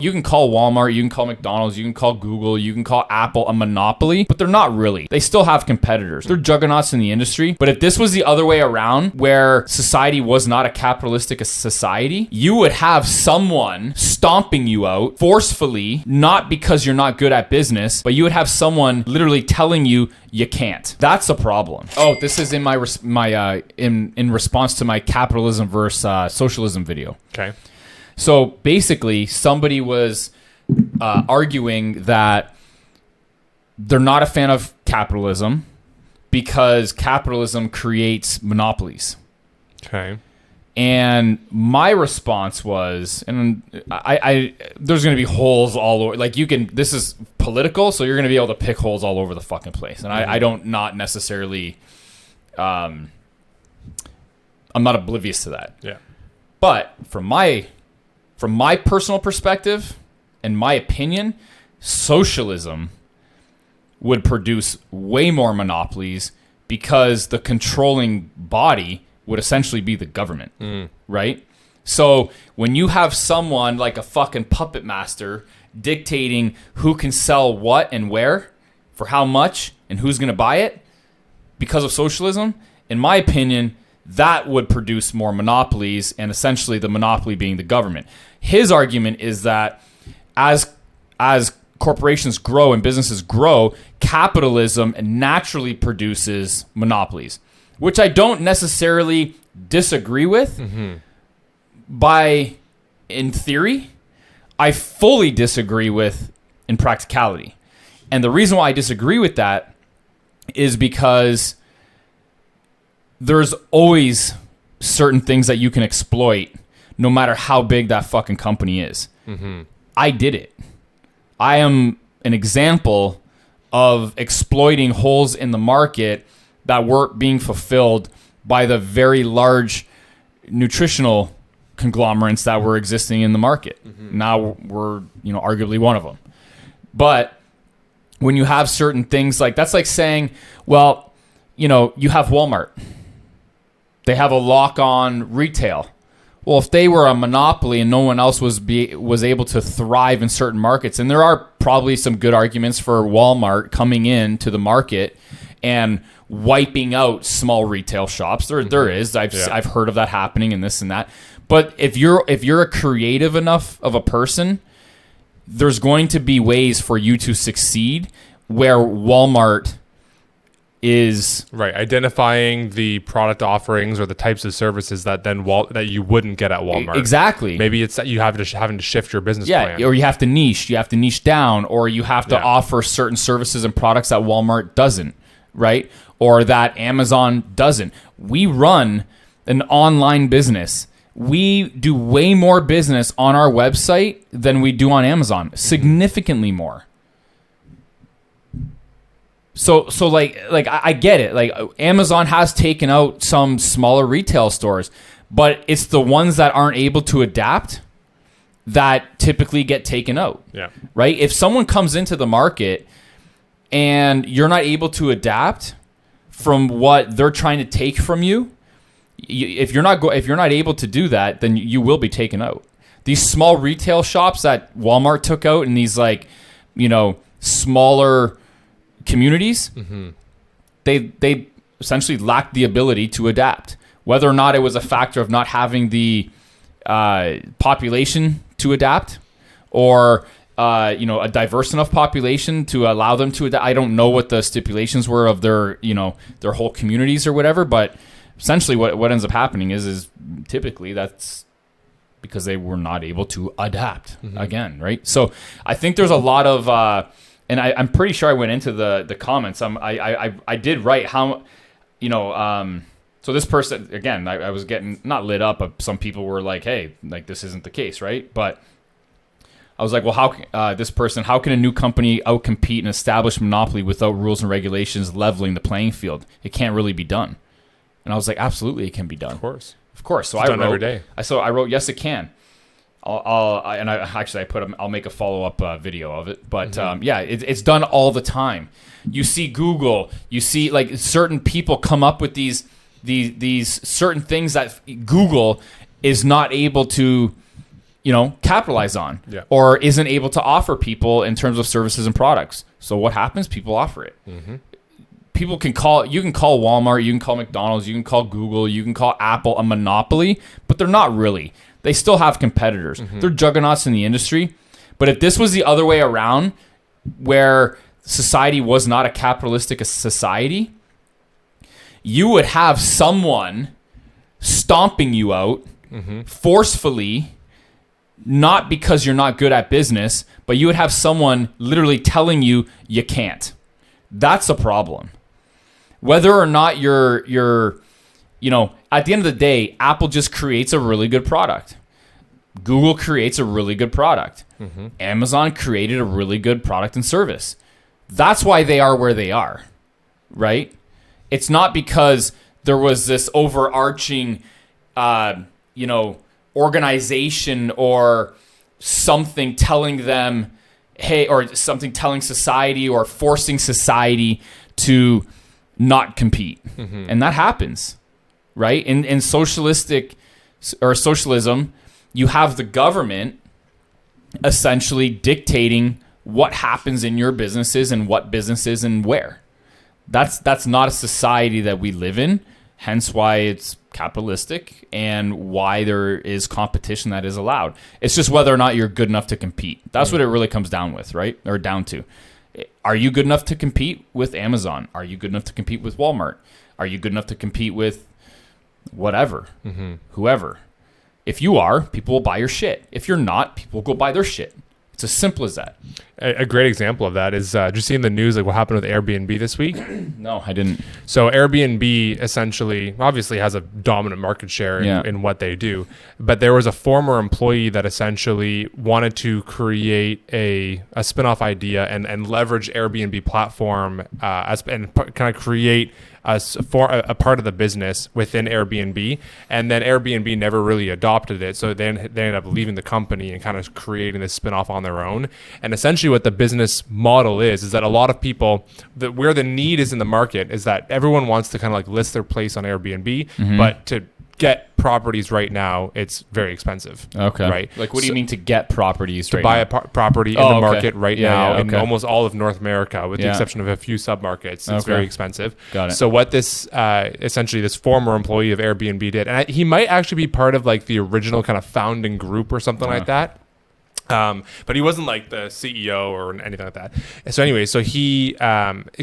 You can call Walmart, you can call McDonald's, you can call Google, you can call Apple a monopoly, but they're not really. They still have competitors. They're juggernauts in the industry. But if this was the other way around, where society was not a capitalistic society, you would have someone stomping you out forcefully, not because you're not good at business, but you would have someone literally telling you you can't. That's a problem. Oh, this is in my in response to my capitalism versus socialism video. Okay. So basically, somebody was arguing that they're not a fan of capitalism because capitalism creates monopolies. Okay. And my response was, and I there's going to be holes all over. Like this is political, so you're going to be able to pick holes all over the fucking place. And I don't not necessarily, I'm not oblivious to that. Yeah. But from my personal perspective and my opinion, socialism would produce way more monopolies because the controlling body would essentially be the government, right? So when you have someone like a fucking puppet master dictating who can sell what and where, for how much, and who's going to buy it, because of socialism, in my opinion, that would produce more monopolies, and essentially the monopoly being the government. His argument is that as corporations grow and businesses grow, capitalism naturally produces monopolies, which I don't necessarily disagree with. In theory, I fully disagree with in practicality. And the reason why I disagree with that is because there's always certain things that you can exploit no matter how big that fucking company is. I did it. I am an example of exploiting holes in the market that weren't being fulfilled by the very large nutritional conglomerates that were existing in the market. Now we're, arguably one of them. But when you have certain things that's like saying, well, you have Walmart. They have a lock on retail. Well, if they were a monopoly and no one else was able to thrive in certain markets, and there are probably some good arguments for Walmart coming into the market and wiping out small retail shops. There is. I've heard of that happening and this and that. But if you're a creative enough of a person, there's going to be ways for you to succeed where Walmart is right, identifying the product offerings or the types of services that you wouldn't get at Walmart. Exactly. Maybe it's that you having to shift your business plan. Or you have to niche down, or you have to offer certain services and products that Walmart doesn't, right? Or that Amazon doesn't. We run an online business. We do way more business on our website than we do on Amazon, significantly more. So I get it. Like Amazon has taken out some smaller retail stores, but it's the ones that aren't able to adapt that typically get taken out. Yeah. Right? If someone comes into the market and you're not able to adapt from what they're trying to take from you, if you're not able to do that, then you will be taken out. These small retail shops that Walmart took out in these smaller communities, they essentially lacked the ability to adapt. Whether or not it was a factor of not having the population to adapt, or a diverse enough population to allow them to adapt. I don't know what the stipulations were of their whole communities or whatever, but essentially what ends up happening is typically that's because they were not able to adapt again, right? So I think there's a lot of and I'm pretty sure I went into the comments. I did write how, so this person, again, I was getting not lit up, but some people were like, hey, like this isn't the case, right? But I was like, well, how can a new company outcompete an established monopoly without rules and regulations leveling the playing field? It can't really be done. And I was like, absolutely, it can be done. Of course. So it's done every day. I wrote, yes, it can. I'll make a follow-up video of it, but it's done all the time. You see Google, you see like certain people come up with these certain things that Google is not able to, capitalize on, Yeah. or isn't able to offer people in terms of services and products. So what happens? People offer it. Mm-hmm. You can call Walmart, you can call McDonald's, you can call Google, you can call Apple a monopoly, but they're not really. They still have competitors. Mm-hmm. They're juggernauts in the industry. But if this was the other way around, where society was not a capitalistic society, you would have someone stomping you out forcefully, not because you're not good at business, but you would have someone literally telling you you can't. That's a problem. Whether or not you're at the end of the day, Apple just creates a really good product. Google creates a really good product. Amazon created a really good product and service. That's why they are where they are, right? It's not because there was this overarching, organization or something telling them, hey, or something telling society or forcing society to not compete. And that happens, right? In socialistic or socialism, you have the government essentially dictating what happens in your businesses and what businesses and where. That's not a society that we live in, hence why it's capitalistic and why there is competition that is allowed. It's just whether or not you're good enough to compete. That's what it really comes down with, right? Or down to. Are you good enough to compete with Amazon? Are you good enough to compete with Walmart? Are you good enough to compete with whatever, whoever? If you are, people will buy your shit. If you're not, people will go buy their shit. It's as simple as that. A great example of that is, did you see in the news like what happened with Airbnb this week? No, I didn't. So Airbnb essentially, obviously has a dominant market share in what they do. But there was a former employee that essentially wanted to create a spin-off idea and leverage Airbnb platform and kind of create a part of the business within Airbnb. And then Airbnb never really adopted it. So they ended up leaving the company and kind of creating this spin-off on their own. And essentially what the business model is that a lot of people, where the need is in the market is that everyone wants to kind of like list their place on Airbnb, but to get properties right now, it's very expensive. Okay. Right. Like, what do you mean to get properties to right buy now? a property in the market right now in okay. almost all of North America, with the exception of a few submarkets. It's very expensive. Got it. So what this essentially this former employee of Airbnb did, and he might actually be part of like the original kind of founding group or something like that. But he wasn't like the CEO or anything like that. So anyway, so he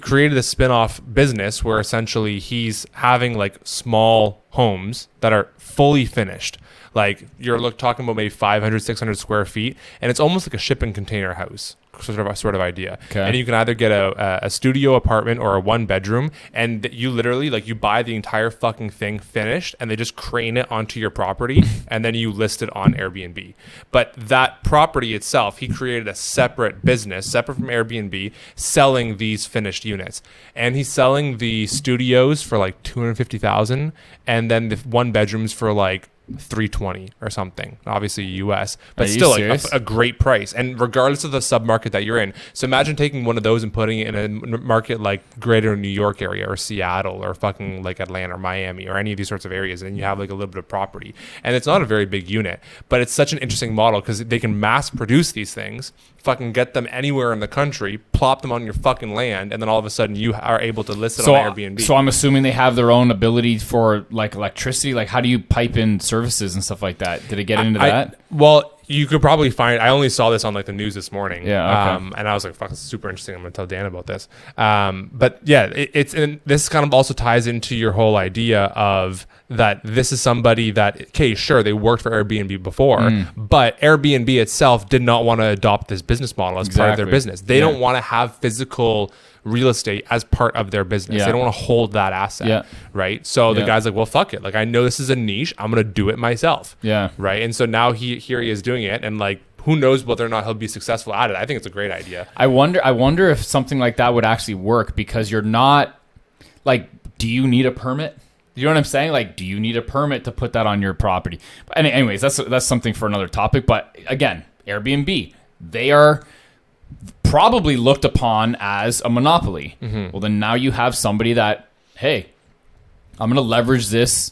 created a spin-off business where essentially he's having like small homes that are fully finished. Like you're talking about maybe 500, 600 square feet, and it's almost like a shipping container house sort of idea. Okay. And you can either get a studio apartment or a 1-bedroom, and you literally like you buy the entire fucking thing finished, and they just crane it onto your property, and then you list it on Airbnb. But that property itself, he created a separate business, separate from Airbnb, selling these finished units, and he's selling the studios for like $250,000, and then the 1-bedrooms for like $320 or something, obviously US, but still like a great price, and regardless of the submarket that you're in. So imagine taking one of those and putting it in a market like greater New York area or Seattle or fucking like Atlanta or Miami or any of these sorts of areas, and you have like a little bit of property, and it's not a very big unit, but it's such an interesting model because they can mass produce these things, fucking get them anywhere in the country, plop them on your fucking land, and then all of a sudden you are able to list it on Airbnb. So I'm assuming they have their own ability for like electricity. Like, how do you pipe in services and stuff like that? Did it get into that? Well, you could probably find. I only saw this on like the news this morning. Yeah. Okay. And I was like, "Fuck, this is super interesting." I'm gonna tell Dan about this. But yeah, and this kind of also ties into your whole idea of that this is somebody that, okay, sure, they worked for Airbnb before, but Airbnb itself did not want to adopt this business model as part of their business. They don't want to have physical real estate as part of their business. They don't want to hold that asset, right? So the guy's like, well, fuck it. Like, I know this is a niche. I'm going to do it myself. Yeah. Right? And so now here he is doing it, and like, who knows whether or not he'll be successful at it. I think it's a great idea. I wonder if something like that would actually work, because you're not, like, do you need a permit? You know what I'm saying? Like, do you need a permit to put that on your property? But anyways, that's something for another topic. But again, Airbnb, they are probably looked upon as a monopoly. Well, then now you have somebody that, hey, I'm going to leverage this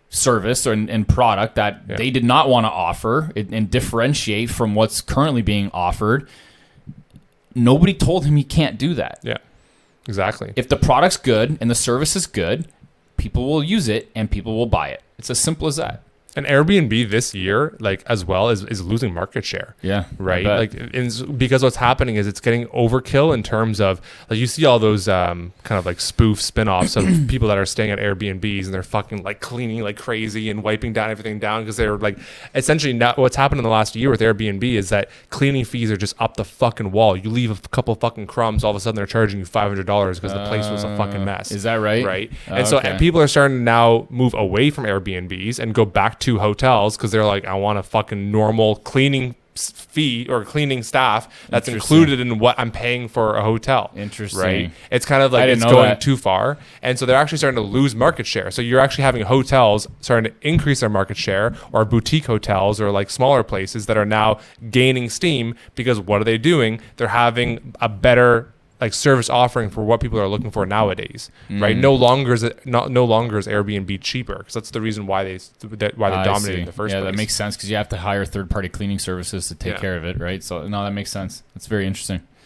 service and product that they did not want to offer and differentiate from what's currently being offered, nobody told him he can't do that. Yeah, exactly. If the product's good and the service is good, people will use it and people will buy it. It's as simple as that. And Airbnb this year, like as well, is losing market share. Yeah, right. Like because what's happening is it's getting overkill in terms of like you see all those kind of like spoof spin-offs of people that are staying at Airbnbs and they're fucking like cleaning like crazy and wiping down everything down because they're like essentially not what's happened in the last year with Airbnb is that cleaning fees are just up the fucking wall. You leave a couple fucking crumbs, all of a sudden they're charging you $500 because the place was a fucking mess. Is that right? Right. And so people are starting to now move away from Airbnbs and go back to hotels because they're like, I want a fucking normal cleaning fee or cleaning staff that's included in what I'm paying for a hotel. Interesting. Right. It's kind of like it's going too far. And so they're actually starting to lose market share. So you're actually having hotels starting to increase their market share, or boutique hotels or like smaller places that are now gaining steam because what are they doing? They're having a better like service offering for what people are looking for nowadays, right? No longer is Airbnb cheaper because that's the reason why they dominated in the first place. Yeah, that makes sense because you have to hire third-party cleaning services to take care of it, right? So no, that makes sense. That's very interesting.